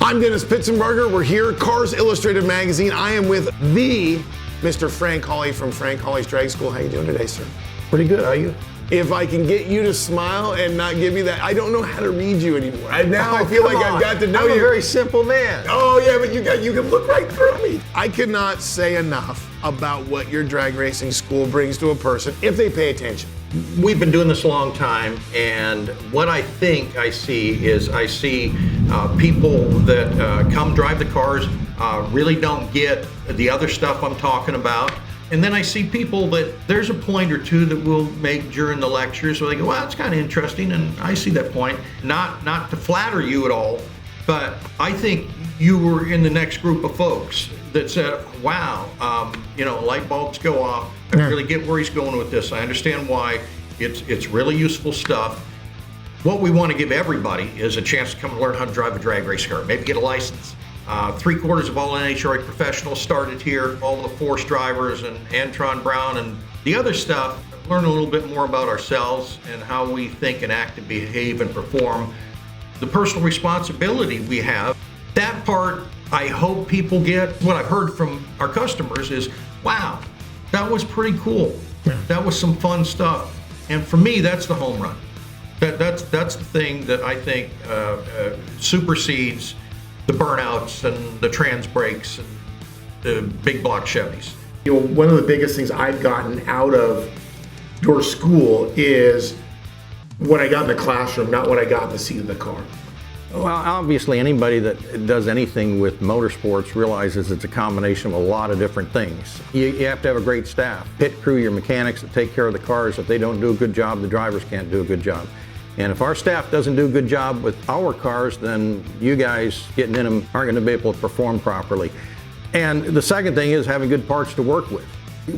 I'm Dennis Pitzenberger. We're here, Cars Illustrated Magazine. I am with the Mr. Frank Hawley from Frank Hawley's Drag School. How you doing today, sir? Pretty good, how are you? If I can get you to smile and not give me that, I don't know how to read you anymore. Now I feel like I've got to know I'm you. a very simple man. Oh yeah, but you can look right through me. I cannot say enough about what your drag racing school brings to a person if they pay attention. We've been doing this a long time, and what I think I see is people that come drive the cars really don't get the other stuff I'm talking about. And then I see people that there's a point or two that we'll make during the lectures where they go, well, it's kind of interesting, and I see that point. Not to flatter you at all, but I think you were in the next group of folks that said, wow, light bulbs go off. I really get where he's going with this. I understand why. It's really useful stuff. What we want to give everybody is a chance to come and learn how to drive a drag race car, maybe get a license. 3/4 of all NHRA professionals started here, all the Force drivers and Antron Brown and the other stuff. Learn a little bit more about ourselves and how we think and act and behave and perform. The personal responsibility we have, that part I hope people get. What I've heard from our customers is, wow, that was pretty cool. That was some fun stuff. And for me, that's the home run. That's the thing that I think supersedes the burnouts and the trans brakes and the big block Chevys. You know, one of the biggest things I've gotten out of your school is what I got in the classroom, not what I got in the seat of the car. Well, obviously anybody that does anything with motorsports realizes it's a combination of a lot of different things. You have to have a great staff. Pit crew, your mechanics that take care of the cars. If they don't do a good job, the drivers can't do a good job. And if our staff doesn't do a good job with our cars, then you guys getting in them aren't going to be able to perform properly. And the second thing is having good parts to work with.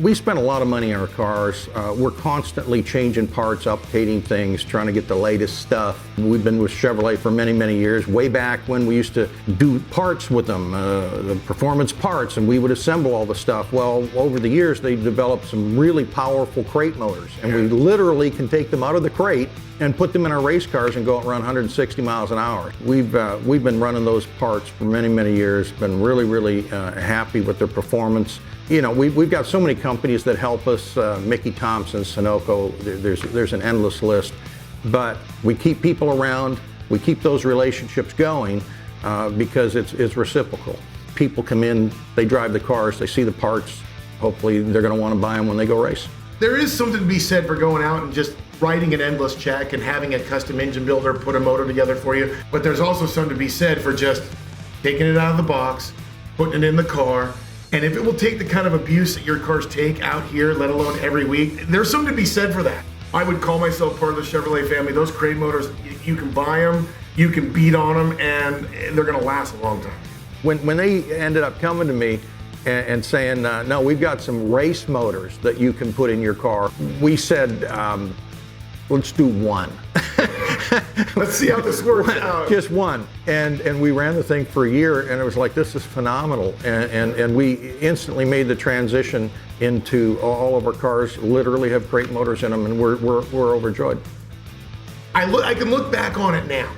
We spend a lot of money on our cars. We're constantly changing parts, updating things, trying to get the latest stuff. We've been with Chevrolet for many, many years. Way back when we used to do parts with them, the performance parts, and we would assemble all the stuff. Well, over the years, they developed some really powerful crate motors, and we literally can take them out of the crate and put them in our race cars and go out around 160 miles an hour. We've been running those parts for many, many years. Been really, really happy with their performance. You know, we've got so many companies that help us, Mickey Thompson, Sunoco, there's an endless list. But we keep people around, we keep those relationships going because it's reciprocal. People come in, they drive the cars, they see the parts, hopefully they're gonna wanna buy them when they go race. There is something to be said for going out and just writing an endless check and having a custom engine builder put a motor together for you. But there's also something to be said for just taking it out of the box, putting it in the car. And if it will take the kind of abuse that your cars take out here, let alone every week, there's something to be said for that. I would call myself part of the Chevrolet family. Those crate motors, you can buy them, you can beat on them, and they're gonna last a long time. When they ended up coming to me and saying, no, we've got some race motors that you can put in your car, we said, let's do one. Let's see how this works out. Just one. And we ran the thing for a year, and it was like, this is phenomenal. And we instantly made the transition into all of our cars literally have crate motors in them, and we're overjoyed. I can look back on it now,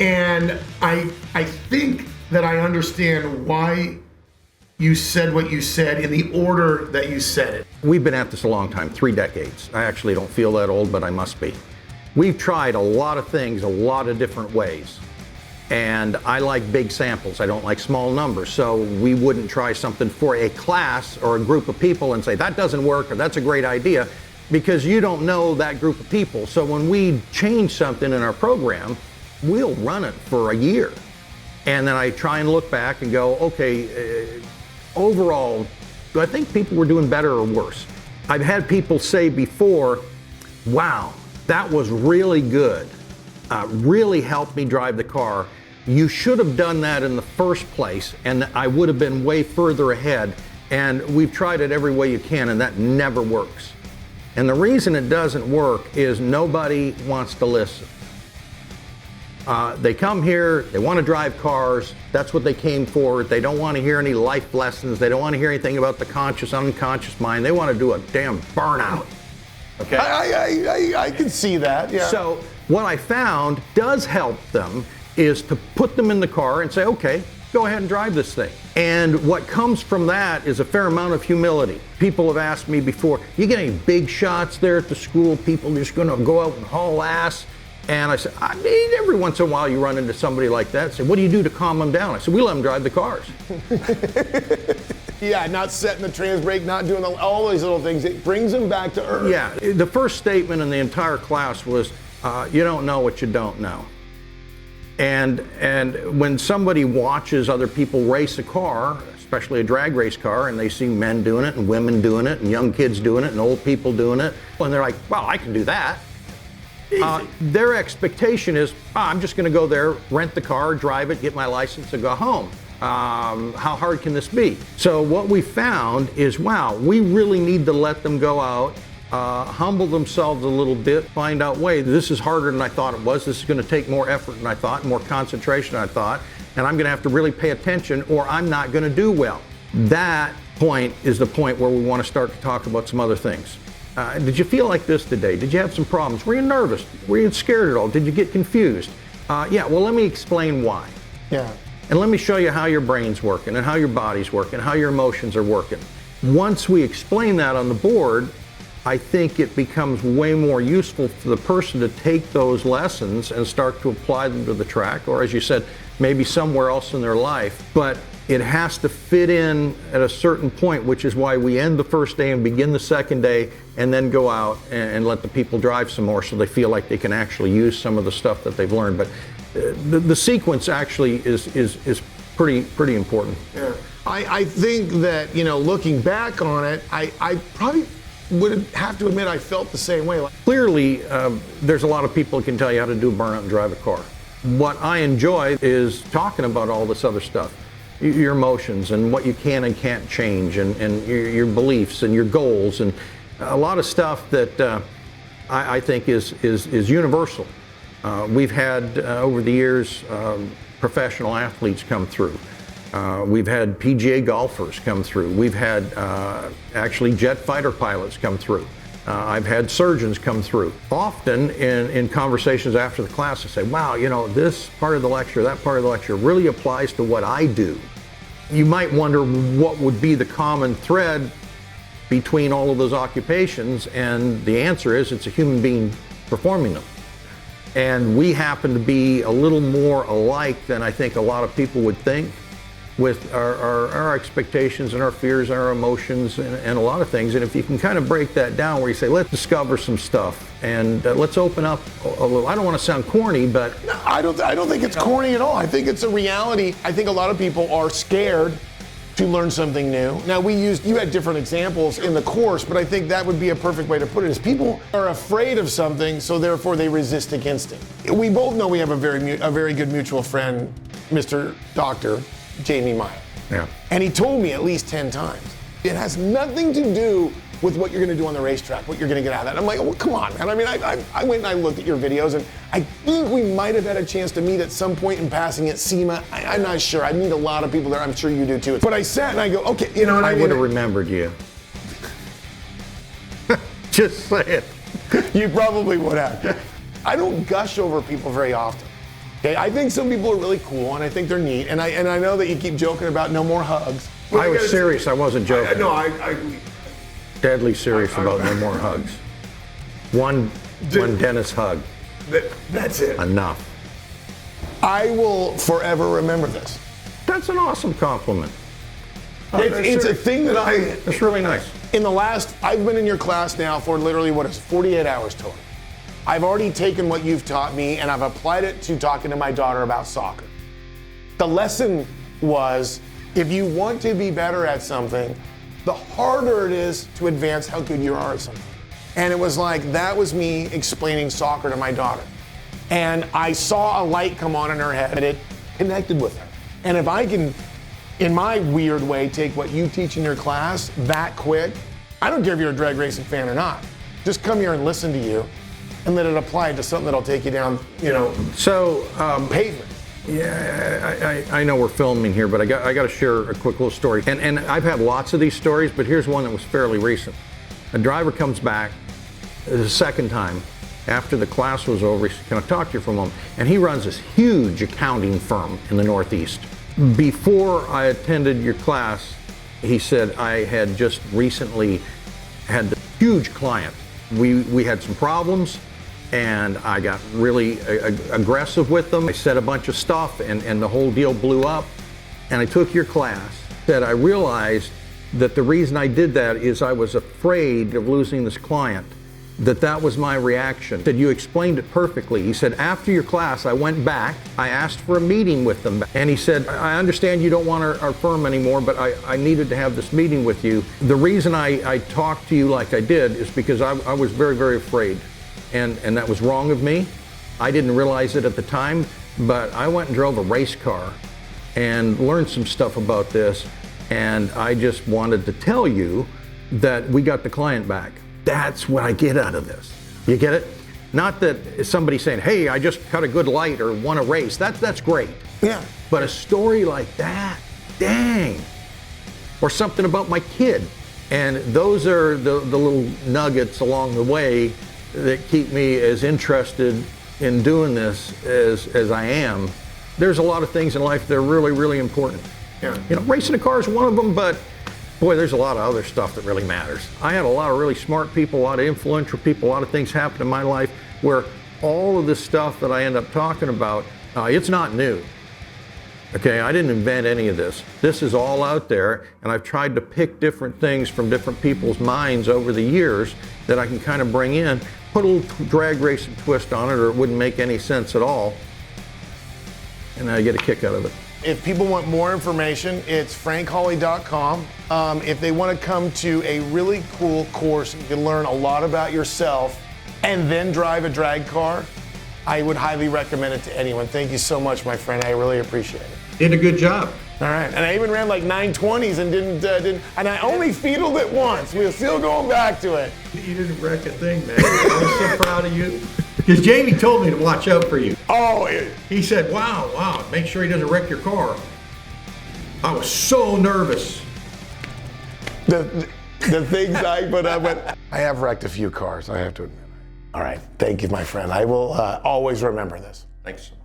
and I think that I understand why you said what you said in the order that you said it. We've been at this a long time, 3 decades. I actually don't feel that old, but I must be. We've tried a lot of things, a lot of different ways. And I like big samples. I don't like small numbers. So we wouldn't try something for a class or a group of people and say, that doesn't work, or that's a great idea, because you don't know that group of people. So when we change something in our program, we'll run it for a year. And then I try and look back and go, okay, overall, do I think people were doing better or worse? I've had people say before, wow, that was really good, really helped me drive the car. You should have done that in the first place, and I would have been way further ahead. And we've tried it every way you can, and that never works. And the reason it doesn't work is nobody wants to listen. They come here, they want to drive cars, that's what they came for. They don't want to hear any life lessons, they don't want to hear anything about the conscious, unconscious mind. They want to do a damn burnout. Okay. I can see that, yeah. So what I found does help them is to put them in the car and say, okay, go ahead and drive this thing. And what comes from that is a fair amount of humility. People have asked me before, you get any big shots there at the school, people just gonna go out and haul ass? And I said, I mean, every once in a while you run into somebody like that. Say, what do you do to calm them down? I said, we let them drive the cars. Yeah, not setting the trans brake, not doing all these little things. It brings them back to earth. Yeah, the first statement in the entire class was, you don't know what you don't know. And when somebody watches other people race a car, especially a drag race car, and they see men doing it and women doing it and young kids doing it and old people doing it, and they're like, well, I can do that. Their expectation is, I'm just going to go there, rent the car, drive it, get my license, and go home. How hard can this be? So what we found is, wow, we really need to let them go out, humble themselves a little bit, find out, wait, this is harder than I thought it was. This is going to take more effort than I thought, more concentration than I thought, and I'm going to have to really pay attention or I'm not going to do well. That point is the point where we want to start to talk about some other things. Did you feel like this today? Did you have some problems? Were you nervous? Were you scared at all? Did you get confused? Yeah, well, let me explain why. Yeah. And let me show you how your brain's working and how your body's working, how your emotions are working. Once we explain that on the board, I think it becomes way more useful for the person to take those lessons and start to apply them to the track, or as you said, maybe somewhere else in their life. But it has to fit in at a certain point, which is why we end the first day and begin the second day and then go out and let the people drive some more so they feel like they can actually use some of the stuff that they've learned. But the sequence actually is pretty important. Yeah. I think that, looking back on it, I probably would have to admit I felt the same way. Clearly, there's a lot of people who can tell you how to do a burnout and drive a car. What I enjoy is talking about all this other stuff. Your emotions and what you can and can't change, and your beliefs and your goals, and a lot of stuff that I think is universal. We've had over the years professional athletes come through. We've had PGA golfers come through. We've had actually jet fighter pilots come through. I've had surgeons come through. Often in conversations after the class, I say, wow, this part of the lecture, that part of the lecture really applies to what I do. You might wonder what would be the common thread between all of those occupations, and the answer is it's a human being performing them. And we happen to be a little more alike than I think a lot of people would think, with our expectations and our fears and our emotions and a lot of things. And if you can kind of break that down where you say, let's discover some stuff and let's open up a little. I don't want to sound corny, but no, I don't think it's corny at all. I think it's a reality. I think a lot of people are scared to learn something new. Now you had different examples in the course, but I think that would be a perfect way to put it, is people are afraid of something, so therefore they resist against it. We both know we have a very good mutual friend, Mr. Dr. Jamie Meyer. Yeah. And he told me at least 10 times, it has nothing to do with what you're going to do on the racetrack, what you're going to get out of that. I'm like, well, come on, man. I mean, I went and I looked at your videos, and I think we might have had a chance to meet at some point in passing at SEMA. I'm not sure. I meet a lot of people there. I'm sure you do too. But I sat and I go, okay, and I would have remembered you. Just say it. You probably would have. I don't gush over people very often. Okay, I think some people are really cool, and I think they're neat, and I know that you keep joking about no more hugs. I was serious. I wasn't joking. I Deadly serious about no more hugs. One Dennis hug. That's it. Enough. I will forever remember this. That's an awesome compliment. It's a thing that It's really nice. I've been in your class now for literally 48 hours total. I've already taken what you've taught me and I've applied it to talking to my daughter about soccer. The lesson was, if you want to be better at something, the harder it is to advance how good you are at something. And it was like, that was me explaining soccer to my daughter. And I saw a light come on in her head and it connected with her. And if I can, in my weird way, take what you teach in your class that quick, I don't care if you're a drag racing fan or not. Just come here and listen to you and let it apply to something that'll take you down, pavement. Yeah, I know we're filming here, but I got to share a quick little story. And I've had lots of these stories, but here's one that was fairly recent. A driver comes back the second time, After the class was over, he said, can I talk to you for a moment? And he runs this huge accounting firm in the Northeast. Before I attended your class, he said, I had just recently had a huge client. We had some problems, and I got really aggressive with them. I said a bunch of stuff, and the whole deal blew up. And I took your class. That I realized that the reason I did that is I was afraid of losing this client. That was my reaction. He said, you explained it perfectly. He said, after your class, I went back, I asked for a meeting with them. And he said, I understand you don't want our firm anymore, but I needed to have this meeting with you. The reason I talked to you like I did is because I was very, very afraid. And that was wrong of me. I didn't realize it at the time, but I went and drove a race car and learned some stuff about this. And I just wanted to tell you that we got the client back. That's what I get out of this. You get it? Not that somebody saying, hey, I just cut a good light or won a race. That's great. Yeah. But a story like that, dang. Or something about my kid. And those are the little nuggets along the way that keep me as interested in doing this as I am. There's a lot of things in life that are really, really important. Yeah. You know, racing a car is one of them, but boy, there's a lot of other stuff that really matters. I had a lot of really smart people, a lot of influential people, a lot of things happen in my life where all of this stuff that I end up talking about, it's not new. Okay, I didn't invent any of this. This is all out there, and I've tried to pick different things from different people's minds over the years that I can kind of bring in, put a little drag racing twist on it, or it wouldn't make any sense at all. And I get a kick out of it. If people want more information, it's frankhawley.com. If they want to come to a really cool course, you can learn a lot about yourself and then drive a drag car, I would highly recommend it to anyone. Thank you so much, my friend. I really appreciate it. Did a good job. All right, and I even ran like 920s and didn't, and I only feedled it once. We're still going back to it. You didn't wreck a thing, man. I was so proud of you. Because Jamie told me to watch out for you. Oh, He said, wow, make sure he doesn't wreck your car. I was so nervous. the things I put up with. I have wrecked a few cars, I have to admit. All right, thank you, my friend. I will always remember this. Thanks so much.